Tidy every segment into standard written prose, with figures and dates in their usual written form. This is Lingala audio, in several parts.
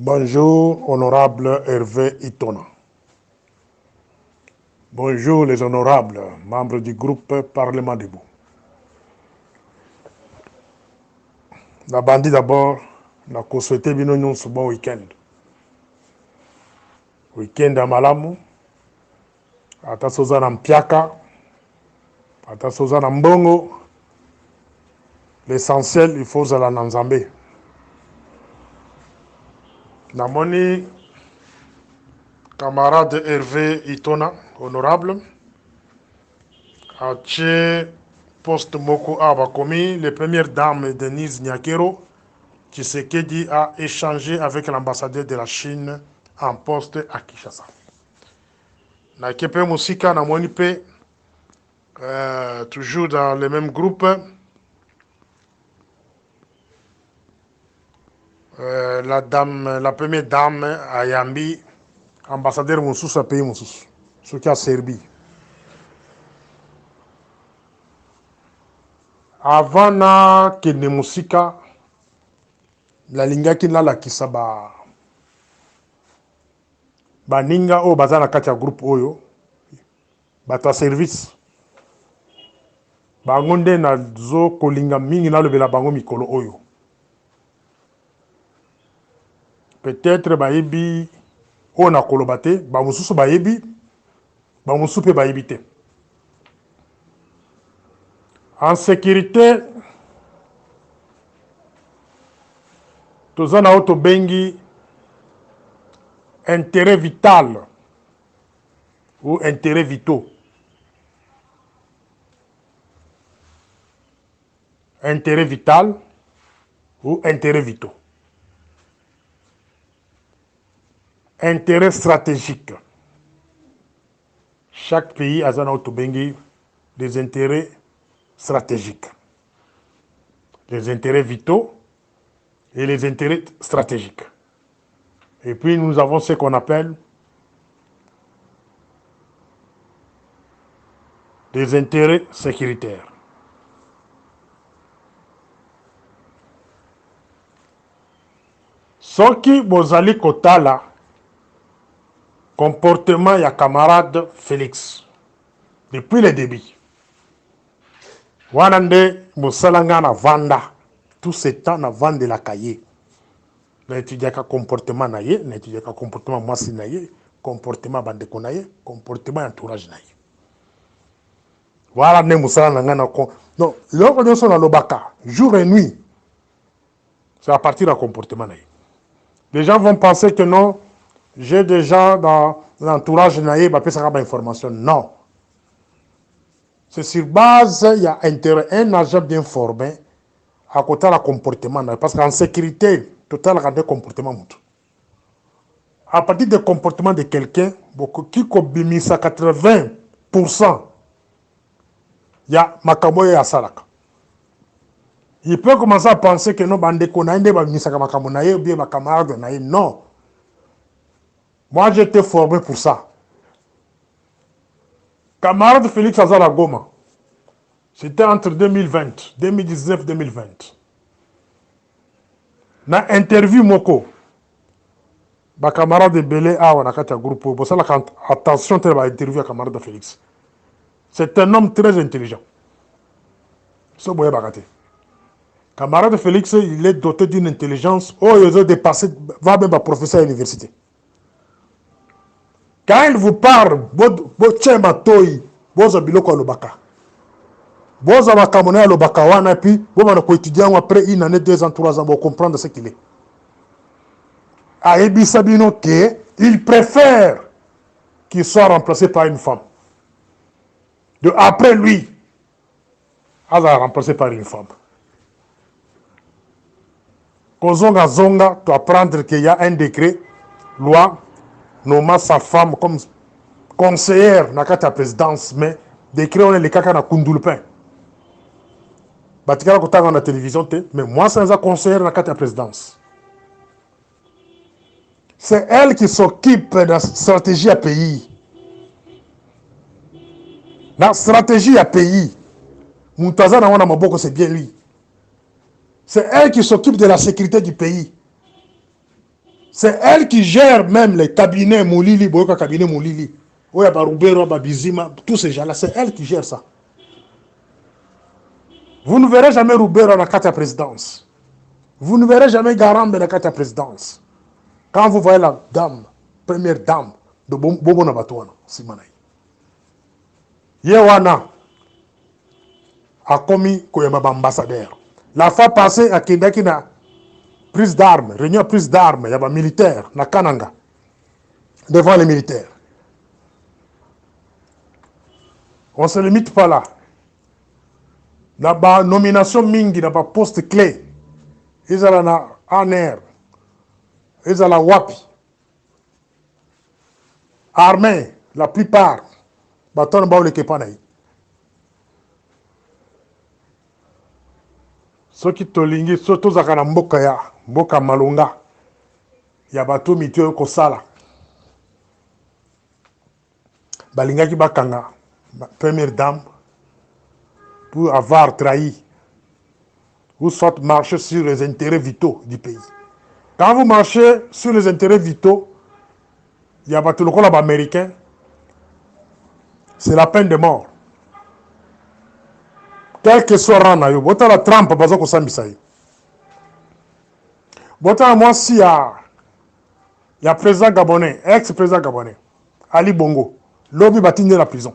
Bonjour, honorable Hervé Itona. Bonjour, les honorables membres du groupe Parlement debout. La bandit d'abord, na souhaité bino nyonso bon week-end. Week-end à malamu, ata soza na mpiaka, ata soza na mbongo. L'essentiel, il faut zala na nzambe. Namoni camarade Hervé Itona, honorable, atie poste moko a bakomi, les premières dames Denise Nyakero, Tshisekedi a échangé avec l'ambassadeur de la Chine en poste à Kinshasa. Na kepe musika na moni pe, toujours dans le même groupe, la première dame Ayambi, ambassadeur Moussous à pays Moussous, ce qui a Serbie. Avant na kende musika, la linga ki na la kisaba baninga o baza na kati ya groupe oyo bato ya service bango nde nazo kolinga mingi nalobela bango mikolo oyo peut-être bayebi oyo na koloba te bamosusu bayebi bamosusu mpe bayebi te. En sécurité toza na oyo tobengi intérêt vital ou intérêt vitaux. Intérêt vital ou intérêt vitaux. Intérêt stratégique. Chaque pays a un autobengi des intérêts stratégiques. Les intérêts vitaux et les intérêts stratégiques. Et puis nous avons ce qu'on appelle des intérêts sécuritaires. Soki bozali kotala comportement ya camarade Félix depuis le début. Wana nde mosalanga na vanda tout ce temps na vande la cahier. Na étudiaka comportement na ye, na étudiaka comportement mwasi na ye, comportement bandeko na ye, comportement entourage na ye. Voilà nde mosalanga na ko. Non, loko nyonso na lobaka jour et nuit. C'est à partir du comportement na ye. Les gens vont penser que non, j'ai des gens dans l'entourage naïe, bah, ça va information. Non. C'est sur base, il y a intérêt, un agent bien formé, à côté du comportement. Parce qu'en sécurité, total, il y a des comportements. À partir du comportement de quelqu'un, qui a 80%, il y a Makamo et Asalaka. Il peut commencer à penser que non, non. Moi, j'étais formé pour ça. Camarade Félix Azara Goma, c'était entre 2020, 2019, 2020. Na interview moko, ba camarade Belé a wana kati ya groupe, bo sala attention telle ba interview à camarade Félix. C'est un homme très intelligent. So boye bakate. Camarade Félix, il est doté d'une intelligence, oh, il a dépassé, va même à professeur à l'université. Quand il vous parle, boche matoi, bozo biloko lobaka. Bozo makamone lobaka wana puis bon na ko étudiant après une année, 2 ans, 3 ans pour comprendre ce qu'il est. A Ebisabino que il préfère qu'il soit remplacé par une femme. De après lui, il va remplacé par une femme. Kozonga zonga, tu apprendre qu'il y a un décret, loi, nommant sa femme comme conseillère dans la présidence, mais décret on est le caca na Kundulpin. Batikala kotanga na télévision, mais moi c'est un conseillère dans la présidence. C'est elle qui s'occupe de la stratégie à pays. La stratégie à pays. Moutaza na wana maboko, c'est bien lui. C'est elle qui s'occupe de la sécurité du pays. C'est elle qui gère même les cabinets Moulili, Boyoka cabinet Moulili. Oya Barubero, Babizima, tous ces gens-là, c'est elle qui gère ça. Vous ne verrez jamais Roubero dans la carte à présidence. Vous ne verrez jamais Garambe dans la carte à présidence. Quand vous voyez la dame, première dame de Bobo Nabatouana, Simanaï. Yewana a commis Koyama ambassadeur. La fois passée, à Kendaki na prise d'armes, réunion prise d'armes, il y a militaire, na Kananga, devant les militaires. On ne se limite pas là. La nomination mingi, la poste clé, ils ont la ANR, ils ont la WAPI, armée, la plupart, baton ba le kepanai. Ceux qui tolingi, surtout zakana mboka ya, mboka malonga, ya bato mitio kosala. Balingaki bakanga, première dame, pour avoir trahi, ou soit marcher sur les intérêts vitaux du pays. Quand vous marchez sur les intérêts vitaux, il y a bato lokola ba américain, c'est la peine de mort. Quel que soit rang na yo, bota la Trump bazo ko sambisa yo. Bota moi si il y a président gabonais, ex-président gabonais, Ali Bongo, lobby batine la prison.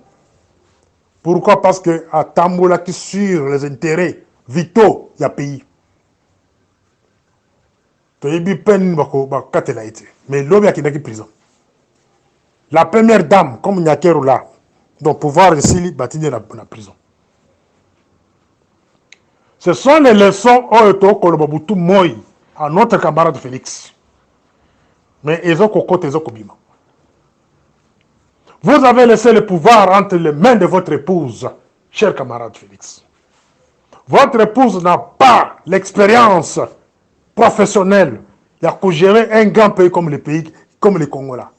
Pourquoi? Parce que à Tamboula qui sur les intérêts vitaux il y a pays. Toyebi peine bako katela été. Mais lobby a qui prison. La première dame comme Nyakeru là, donc pouvoir ici batine la prison. Ce sont les leçons Kolobabutu Moi à notre camarade Félix. Mais ils ont cocoté, ils ont kobima. Vous avez laissé le pouvoir entre les mains de votre épouse, cher camarade Félix. Votre épouse n'a pas l'expérience professionnelle pour gérer un grand pays comme le pays, comme le Congo là.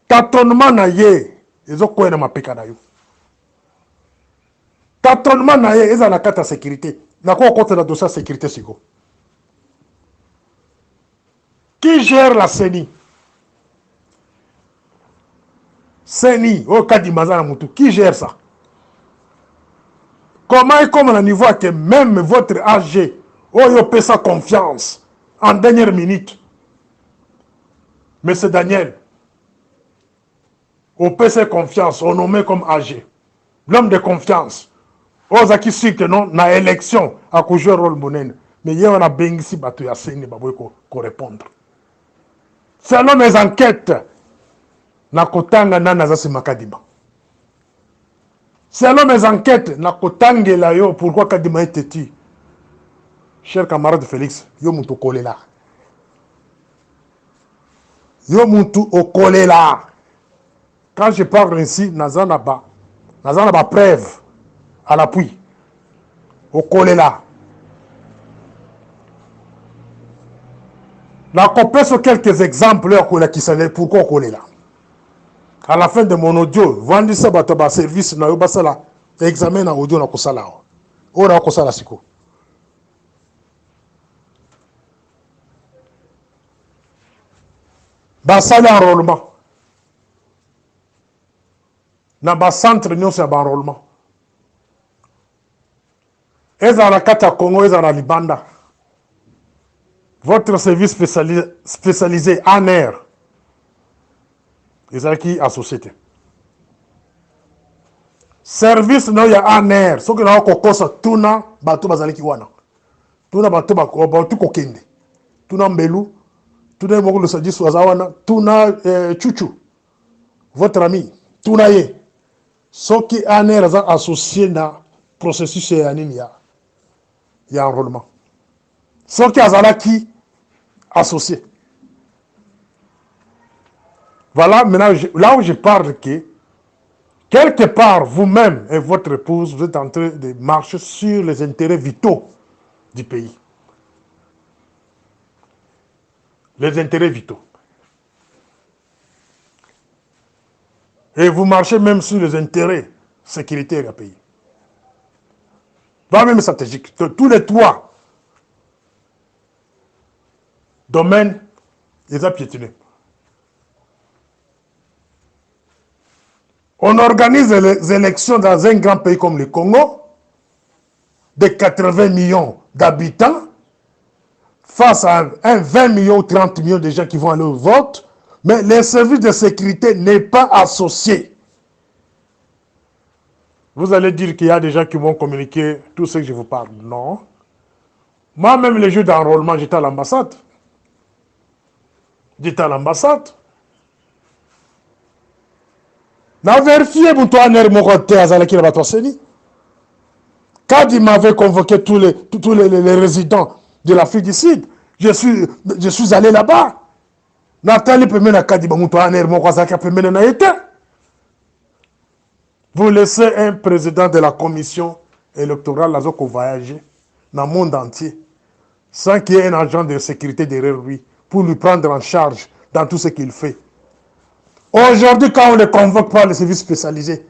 Tâtonnement na ye, ils ont quoi dans ma péka na yo. Tâtonnement na ye, ils ont la carte à sécurité. Na quoi compte la dossier sécurité sigo. Qui gère la CENI? CENI, au cas d'Imazana Moutou, qui gère ça? Comment et comment à niveau que même votre AG, on peut sa confiance en dernière minute? Monsieur Daniel, on peut sa confiance, on nommé comme AG. L'homme de confiance. On a qui suit que non, na élection, à quoi jouer rôle monen. Mais il y a un bengisi bateau à CENI, pour répondre. Selon mes enquêtes, nakotanga nana za Makadima. Selon mes enquêtes, nakotange la yo pourquoi Kadima est têtu. Cher camarade Félix, yo mutu kolela. Yo mutu okolela. Quand je parle ainsi, nazana ba preuve à l'appui. Okolela. La copie sur quelques exemples qui savaient pourquoi okolela. À la fin de mon audio, vendu ça ba service na yo basala examen na audio na kosala. Ora kosala siko. Basala enrôlement. Na ba centre nyonso ya ba enrôlement. Eza na kata Congo, eza na Libanda. Votre service spécialisé en air. Ils ont qui à société. Service no ya en air. Ce que nous kokosa tuna batu bazaliki wana. Tuna batu batu kokende. Tuna mbelu. Tuna moko le service wazawana. Tuna chuchu. Votre ami. Tuna ye. Ce qui en air est associé na processus ya nini ya enrôlement. Ce qui azalaki associé. Voilà, maintenant, là où je parle que, quelque part, vous-même et votre épouse, vous êtes en train de marcher sur les intérêts vitaux du pays. Les intérêts vitaux. Et vous marchez même sur les intérêts sécuritaires du pays. Pas même stratégique. Tous les trois domaines Ils ont piétiné. On organise les élections dans un grand pays comme le Congo, de 80 millions d'habitants, face à un 20 millions ou 30 millions de gens qui vont aller au vote, mais les services de sécurité n'est pas associé. Vous allez dire qu'il y a des gens qui vont communiquer tout ce que je vous parle. Non. Moi-même, les jours d'enrôlement, j'étais à l'ambassade. J'étais à l'ambassade. Na vérifié pour toi, quand il m'avait convoqué tous les résidents de l'Afrique du Sud, je suis allé là-bas. Vous laissez un président de la commission électorale voyager dans le monde entier sans qu'il y ait un agent de sécurité derrière lui pour lui prendre en charge dans tout ce qu'il fait. Aujourd'hui, quand on ne convoque pas les services spécialisés,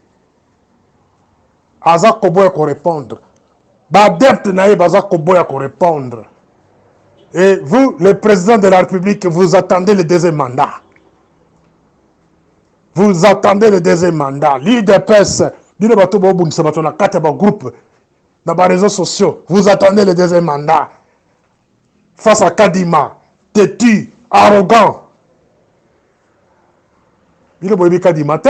Azak Koboya qu'on répondre. Badepte Naïb Azak Koboya qu'on répondre. Et vous, le président de la République, vous attendez le deuxième mandat. Vous attendez le deuxième mandat. L'IDPS, groupe, dans les réseaux sociaux, vous attendez le deuxième mandat. Face à Kadima, têtu, arrogant. Il est Kadima.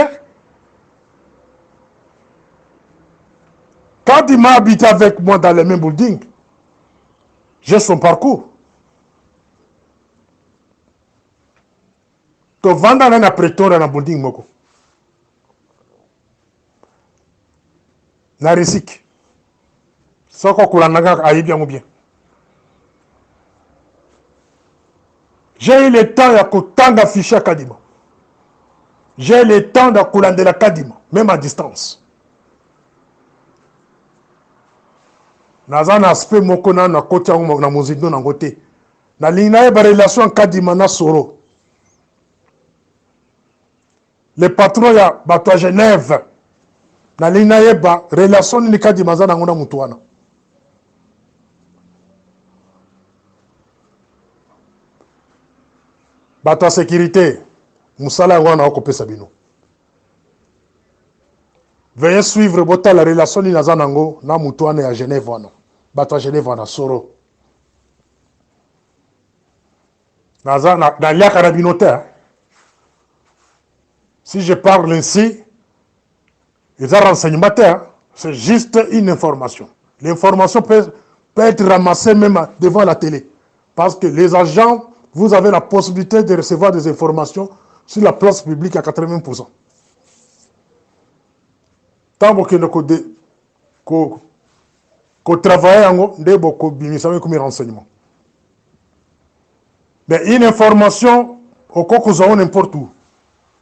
Kadima habite avec moi dans le même building. J'ai son parcours. To vanda na pretoria na building moko. Na risik. Soko kulananga ayibi yango bien. J'ai eu le temps ya kotanga fichier Kadima. J'ai eu le temps de kulandela Kadima, même à distance. Naza na aspect moko na koti yango na mozindo na ngote. Na lina ba relation Kadima na Soro. Le patron ya bato à Genève. Na lina yeba relation ni Kadima za na ngona mutu wana. Bato à sécurité. Musala wana okopesa bino. Veuillez suivre la relation ni nazanango na mutu wana ya Genève wana. Bato à Genève wana Soro. Naza na liaka na binote. Si je parle ainsi, les renseignements, c'est juste une information. L'information peut être ramassée même devant la télé. Parce que les agents, vous avez la possibilité de recevoir des informations sur la place publique à 80%. Tant que nous travaillons, nous avons des renseignements. Mais une information, au cas où nous avons n'importe où.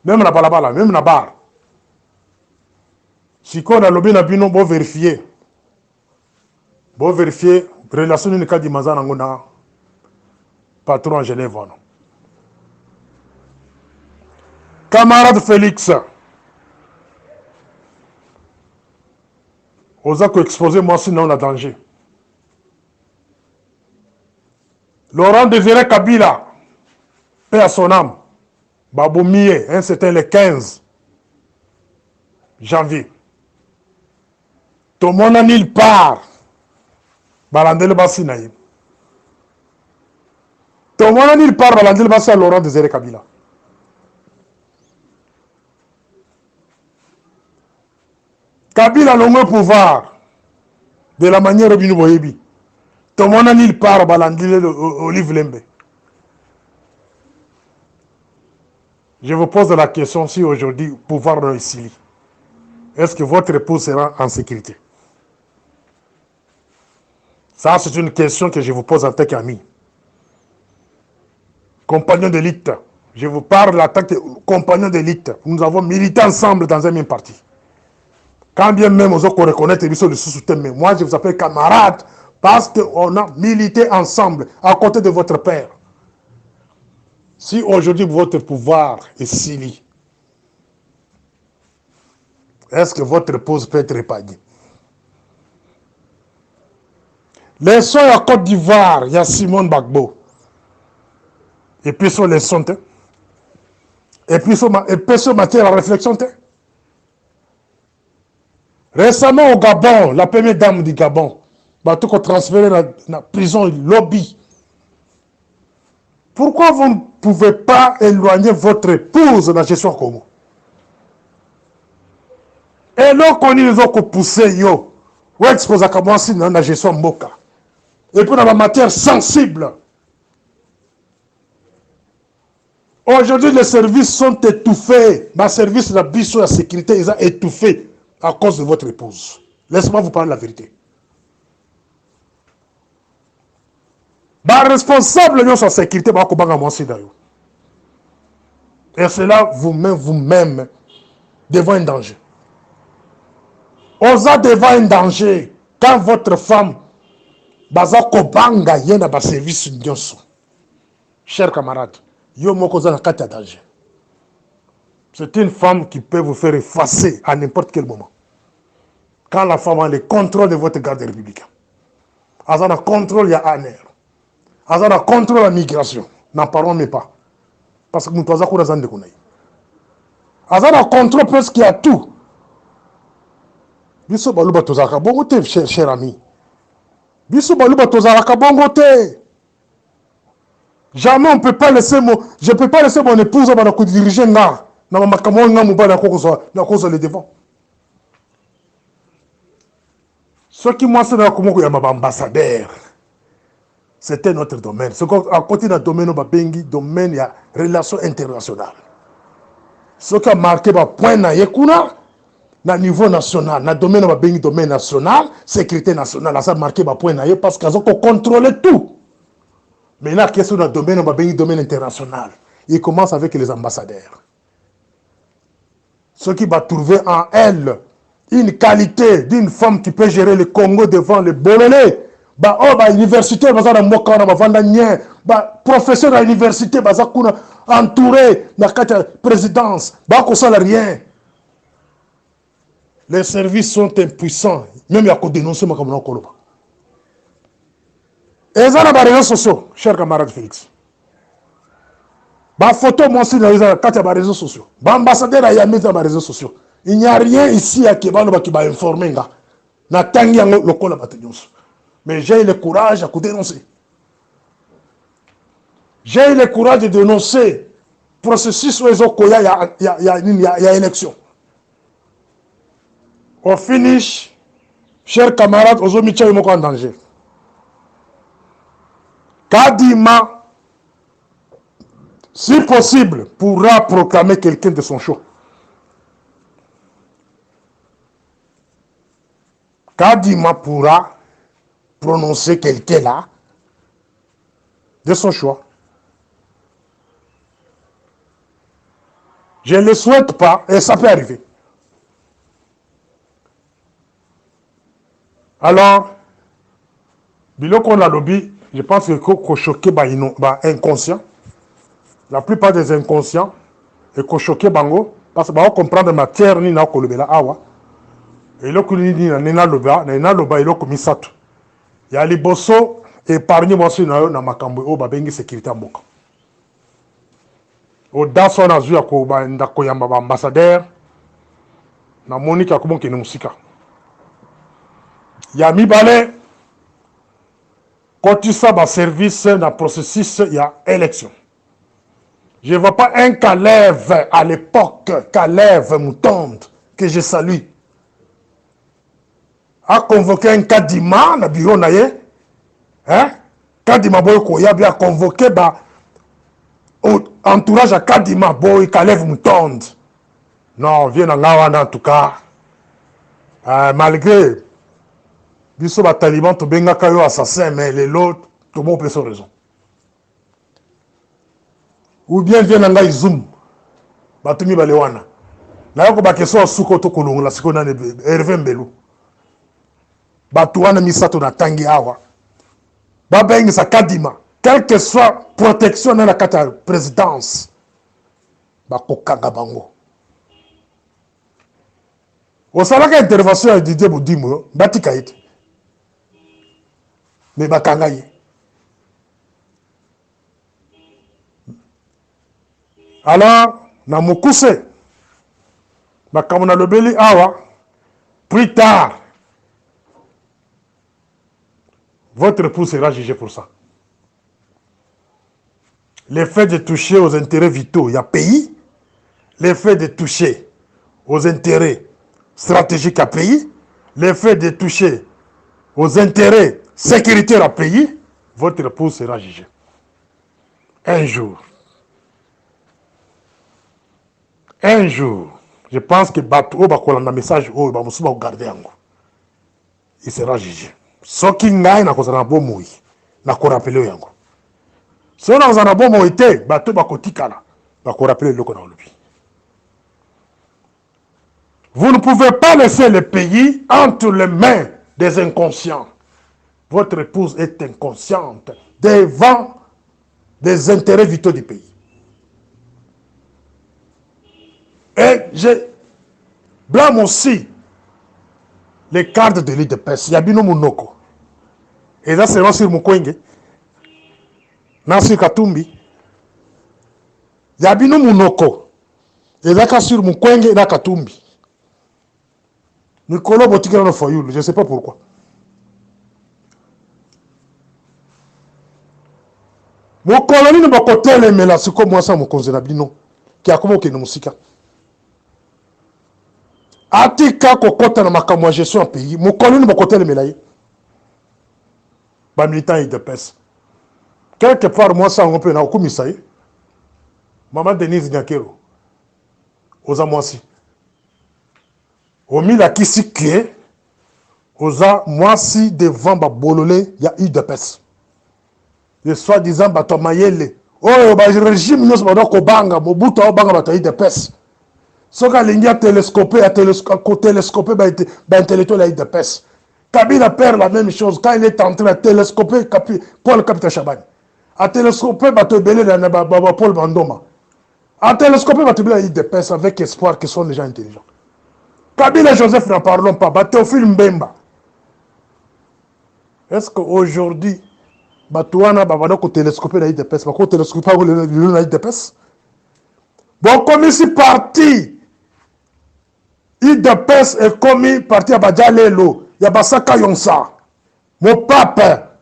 Même la balabala, même la barre. Si on a lobby na bino, bon vérifier. Bon vérifier, relation ni kadi mazana ngona patron en Genève. Camarade Félix. Osa exposer moi sinon la danger. Laurent Désiré Kabila, paix à son âme. Baboumie, hein, c'était le 15 janvier. Tout le monde il part. Balandel Bassi Naïm. Tout le monde il part. Balandel Bassi à Laurent Désiré Kabila. Kabila a le pouvoir de la manière dont nous voyons. Tout le monde il part. Balandel Olive Lembe. Je vous pose la question si aujourd'hui, pouvoir de ici, est-ce que votre épouse sera en sécurité? Ça, c'est une question que je vous pose en tant qu'ami. Compagnon d'élite. Je vous parle en tant que compagnon d'élite. Nous avons milité ensemble dans un même parti. Quand bien même aux autres reconnaître les de sous-soutien, mais moi, je vous appelle camarade parce qu'on a milité ensemble à côté de votre père. Si aujourd'hui votre pouvoir est scellé, est-ce que votre épouse peut être épargnée? Laissons à Côte d'Ivoire, il y a Simone Gbagbo. Et puis sur les sons, et puis sur matière à réflexion. Récemment au Gabon, la première dame du Gabon, bah, tout transféré dans la prison lobby. Pourquoi vous ne pouvez pas éloigner votre épouse de la gestion Congo? Et là, on y a poussé, yo, ou expose à commencer dans la gestion Mboka. Et puis dans la matière sensible. Aujourd'hui, les services sont étouffés. Ma service de la biso de la sécurité, ils ont étouffé à cause de votre épouse. Laissez-moi vous parler la vérité. Bah, responsable de la sécurité, bah, et cela, vous-même, devant un danger. Osa devant un danger. Quand votre femme, baza kobanga yena ba service nyonso. Chers camarades, yo moko za na kati ya danger. C'est une femme qui peut vous faire effacer à n'importe quel moment. Quand la femme a le contrôle de votre garde républicain. Elle a le contrôle, il y a ANR. Elle a le contrôle de la migration. N'en parlons même pas. Parce que nous avons encore des années. Elle a le contrôle presque à tout. Biso baluba tozaka bongo te, cher ami. Biso baluba tozaka bongo te. Jamais on peut pas laisser je peux pas laisser mon épouse à diriger na makambo nga mobala na cause le devant. Ce qui moi c'est na komoko ya ambassadeur. C'était notre domaine. Ce à côté d'un domaine babengi domaine ya relations internationales. Ce qui a marqué ba point na yekuna na niveau national, na domaine babengi domaine national, sécurité nationale, ça a marqué ba point na ye parce qu'ils ont contrôlé tout. Mais là, question dans le domaine international, il commence avec les ambassadeurs. Ce qui va trouver en elle une qualité d'une femme qui peut gérer le Congo devant le Bololais. Bah, oh, bah, université, bah, ça, moka, bah, vandanyien, bah, professeur à l'université, bah, ça, kuna, entouré, la présidence, bah, qu'on sait rien. Les services sont impuissants. Même il y a qu'à dénoncer, ma comme on a. Et ça, dans les réseaux sociaux, cher camarade Félix. Bah, photo, moi aussi, dans les réseaux sociaux. Bah, ambassadeur, il y a mis dans les réseaux sociaux. Il n'y a rien ici à Kébano qui va informer. Na tangi yango lokola batenyos. Mais j'ai le courage à dénoncer. J'ai le courage de dénoncer. Processus où il y a élection. Au finish, chers camarades, aux omitia, ils sont en danger. Kadima, si possible, pourra proclamer quelqu'un de son choix. Kadima pourra prononcer quelqu'un là de son choix. Je ne le souhaite pas et ça peut arriver. Alors, biloko la lobby, je pense que faut choquer inconscient. La plupart des inconscients et faut choquer bango parce que va comprendre matière ni na kolobela awa. Et le ni na loba et le komisatu. Il y a les bosso épargné moi sur na makambo o babengi sécurité mboka. Au daso na zuya ko ba ndako ya ambassadeur na Monica ko bonke musika. Ya mibale quand ça va service dans le processus, il y a élection. Je ne vois pas un Kalev à l'époque, Kalev Moutonde, que je salue, a convoqué un Kadima dans le bureau. Hein? Kadima Boyko, il a convoqué entourage à Kadima Boy, Kalev Moutonde. Non, viens en tout cas. Malgré biso ba taliban to benga kayo assassin mais les autres tout bon peut sans raison. Ou bien vient nga izum batumi balewana. Na yako ba keso suko to kolongola siko na Hervé Mbelu. Batuana misato na tangi awa. Ba bengi sa kadima quelle que soit protection dans la carte présidence. Ba kokanga bango. Au salaka intervention de Didier Boudimo batika ite. Mais bakangaye. Alors, na mukuse, bakamona lobeli awa, plus tard, votre époux sera jugé pour ça. Le fait de toucher aux intérêts vitaux, il y a pays. Le fait de toucher aux intérêts stratégiques à pays. Le fait de toucher aux intérêts sécuritaires à pays, votre époux sera jugé. Un jour. Un jour. Je pense que Batou Bakolanda message au Bamusuba garder yango. Il sera jugé. Ce qui ngai na kozana bomoi na ko rappeler yango. Si on a un bon mot été, Batou Bakotikala, Bako rappeler le qu'on Vous ne pouvez pas laisser le pays entre les mains des inconscients. Votre épouse est inconsciente devant des intérêts vitaux du pays. Et je blâme aussi les cadres de l'île de Pes. Yabino Munoko. Et ça, c'est sur Mukwenge. Nancy Katumbi. Yabino Munoko. Et ça, sur Mukwenge et Katumbi. Nicolas Botikano Foyoul. Je ne sais pas pourquoi. Mon colonie ne va pas tellement mais là, c'est comme moi ça, mon conzenabino. Qui a comment que nous musika. Atika kokota na makamwa gestion en pays. Mon colonie ne va pas tellement mais là. Ba militant et de pes. Quelque part, moi ça, on peut na okumisaye. Maman Denise Nyakero. Oza mwasi. Omi la kisi kie. Oza mwasi devant ba bololé, ya eu de pes. Les soi-disant bato mayele. Oh, ba régime nyos ba ko banga, Mobutu o banga bato eu de pes. Soka lingi a télescopé, ba intellectuel eu de pes. Kabila perd la même chose quand il est en train de télescoper Paul Capitaine Chabani. A télescoper bato belé na Paul Bandoma. A télescoper bato belé eu de pes avec espoir que sont les gens intelligents. Kabila Joseph n'en parlons pas, ba Théophile Mbemba. Est-ce qu'aujourd'hui Batouana Bavada ko télescoper la IDPS, ko télescoper la IDPS. Bon, comme ici parti, IDPS est commis parti à Badjalelo, Yabasaka Yonsa, mon pape.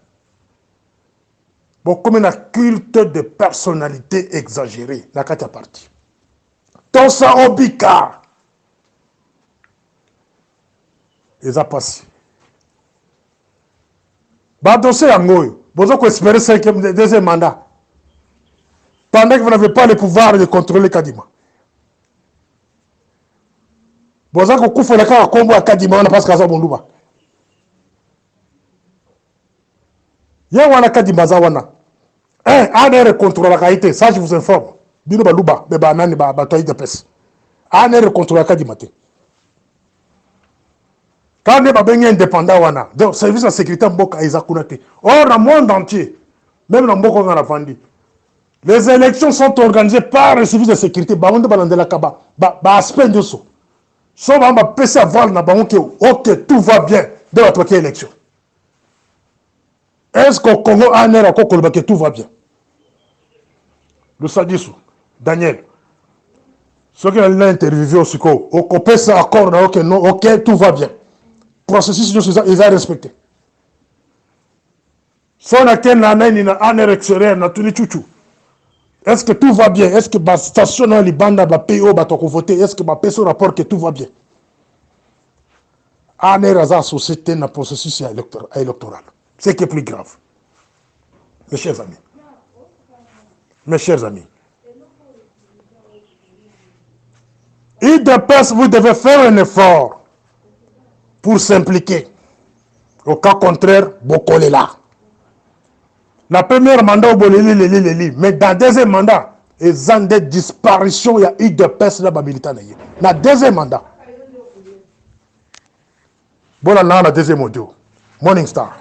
Bon, comme un culte de personnalité exagérée, la kata parti. Tosa Obika. Et ça passe. Badossé Angoy. Vous avez espéré le deuxième mandat. Pendant que vous n'avez pas le pouvoir de contrôler Kadima. Vous avez fait le cas à Kadima, parce que ça Bonduba. Il y a un Kadima Zawana. Un contrôle la qualité, ça je vous informe. Bino Baluba, Bebanani, Batoy de Pes. Un contrôle la Kadima. Quand on est indépendant, donc service de sécurité Mboka Isakunate. Or, dans le monde entier, même dans Mboka on a vendu. Les élections sont organisées par le service de sécurité. Baonde Balandela Kaba, aspect de ça. Sauf que on PC à voir na banque ok tout va bien dans la première élection. Est-ce qu'au Congo a un air que tout va bien? Le Sadissou, Daniel. Ceux qui ont interviewé au Suko, au copé ça accord, ok, non, ok, tout va bien. Processus ils ont respecté. Si on a un air extérieur, on a tout les chouchou. Est-ce que tout va bien? Est-ce que la station dans les bandes va payer pour voter? Est-ce que ma personne rapport que tout va bien? Un air à société dans le processus électoral. C'est qui est plus grave. Mes chers amis. Mes chers amis. IDPS, vous devez faire un effort pour s'impliquer. Au cas contraire, beaucoup est là. La première mandat, mais dans le deuxième mandat, ils ont des disparitions, il y a eu de personnes là-bas militants. Dans le deuxième mandat. Bon, là, la deuxième audio. Morning Star.